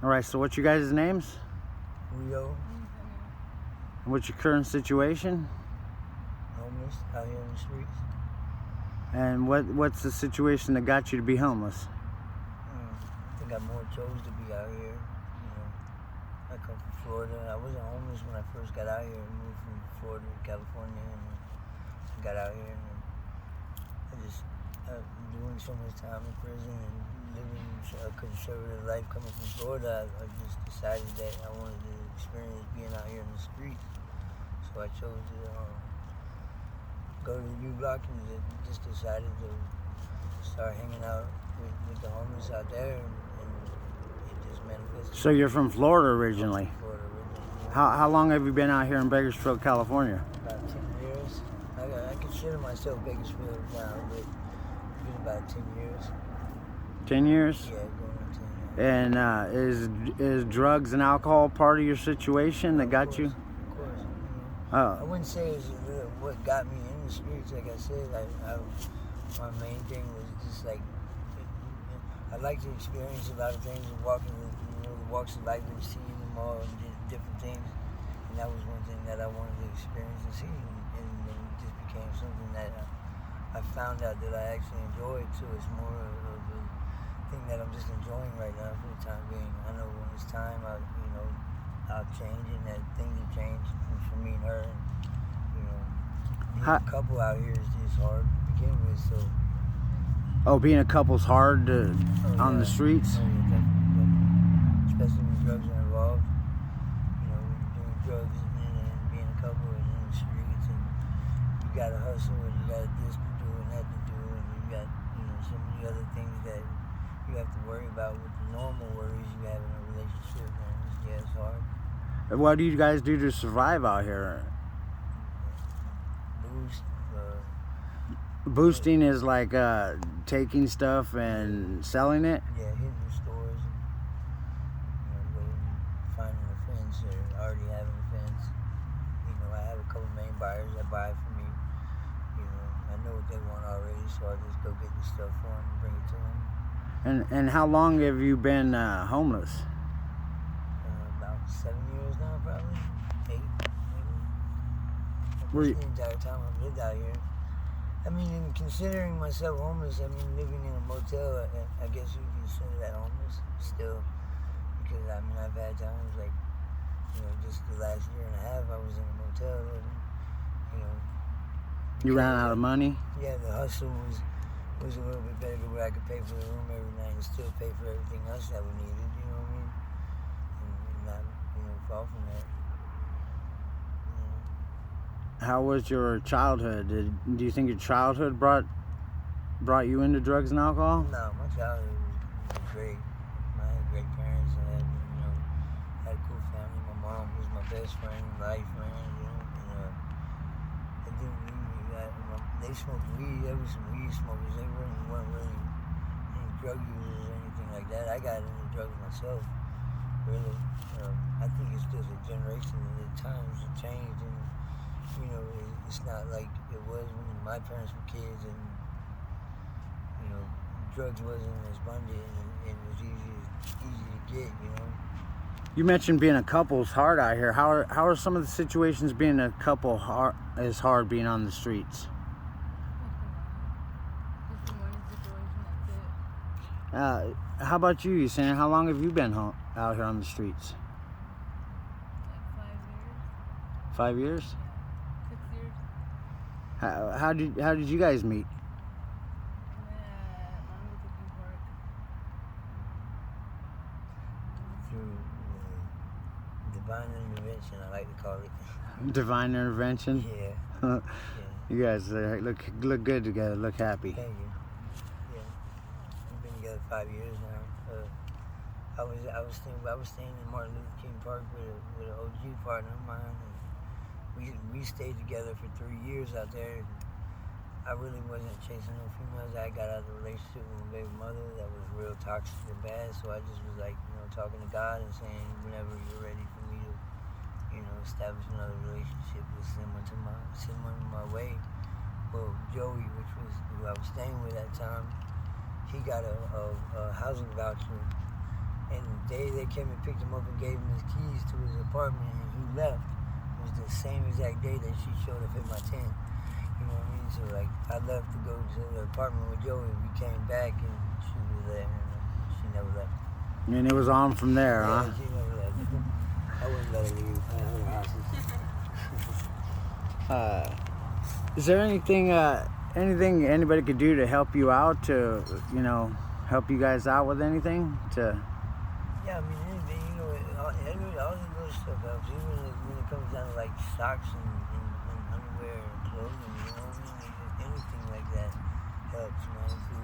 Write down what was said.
All right, so what's you guys' names? Rio. And what's your current situation? Homeless out here in the streets. And what's the situation that got you to be homeless? I think I more chose to be out here. I come from Florida. I wasn't homeless when I first got out here. I moved from Florida to California, and I got out here, and doing so much time in prison and living a conservative life coming from Florida. I just decided that I wanted to experience being out here in the streets. So I chose to go to the U Block and just decided to start hanging out with the homeless out there, and it just manifested. So you're from Florida originally? Florida originally. How long have you been out here in Bakersfield, California? About 10 years. I consider myself Bakersfield now, but it's been about 10 years. 10 years? Yeah, going on 10 years. And is drugs and alcohol part of your situation that got you? Of course. Oh. I wouldn't say it's what got me in the streets. Like I said, my main thing was just like, I like to experience a lot of things and walking the walks of life and seeing them all and different things. And that was one thing that I wanted to experience and see. And then it just became something that I found out that I actually enjoyed. So it's more of a thing that I'm just enjoying right now for the time being. I know when it's time, I'll change, and that things have changed for me and her. And, being a couple out here is hard to begin with. So. Oh, being a couple's hard on the streets? Oh, yeah, definitely. Especially when drugs are involved. When you're doing drugs and being a couple and in the streets, and you gotta hustle, and you got this to do and that to do, and you got so many other things that you have to worry about with the normal worries you have in a relationship. And it's hard. What do you guys do to survive out here? Boosting is like taking stuff and selling it? Yeah, hitting the stores and finding a fence or already having a fence. I have a couple main buyers that buy for me. I know what they want already, so I just go get the stuff for them and bring it to them. And how long have you been homeless? About 7 years now, probably 8, The maybe. The entire time I've lived out here. In considering myself homeless, living in a motel, I guess you could consider that homeless still. Because, I've had times like, just the last year and a half I was in a motel living, You ran out of money? Yeah, the hustle was a little bit better to where I could pay for the room every night and still pay for everything else that we needed, you know what I mean? And not, fall from that. How was your childhood? Do you think your childhood brought you into drugs and alcohol? No, my childhood was great. I had great parents. I had a cool family. My mom was my best friend in life, man. They didn't leave me. They smoked weed. There was some weed smokers. They weren't really any drug users or anything like that. I got into drugs myself, really. I think it's just a generation. The times have changed, and it's not like it was when my parents were kids, and drugs wasn't as abundant, and it was easy to get. You mentioned being a couple's hard out here. How are some of the situations being a couple is hard being on the streets? How about you, Jacina? How long have you been out here on the streets? Like 5 5 years. years? Yeah, 6 years. How did you guys meet? Through divine intervention, I like to call it. Divine intervention? Yeah. Yeah. You guys look good together. Look happy. Thank you. Yeah. We've been together 5 years now. I was staying in Martin Luther King Park with an OG partner of mine, and we stayed together for 3 years out there. I really wasn't chasing no females. I got out of the relationship with my baby mother that was real toxic and bad. So I just was talking to God and saying, whenever you're ready for me to, establish another relationship, just send one my way. Well, Joey, which was who I was staying with at the time, he got a housing voucher, and day they came and picked him up and gave him his keys to his apartment and he left, it was the same exact day that she showed up at my tent. You know what I mean? So like, I left to go to the apartment with Joey. We came back and she was there. And she never left. And it was on from there, Yeah, huh? she never left. I wouldn't let her leave her houses. Is there anything anybody could do to help you out, to, you know, help you guys out with anything? Yeah, I mean, anything, you know, all the little stuff helps. Even when it comes down to like socks and underwear and clothing, you know what I mean? Anything like that helps, man. So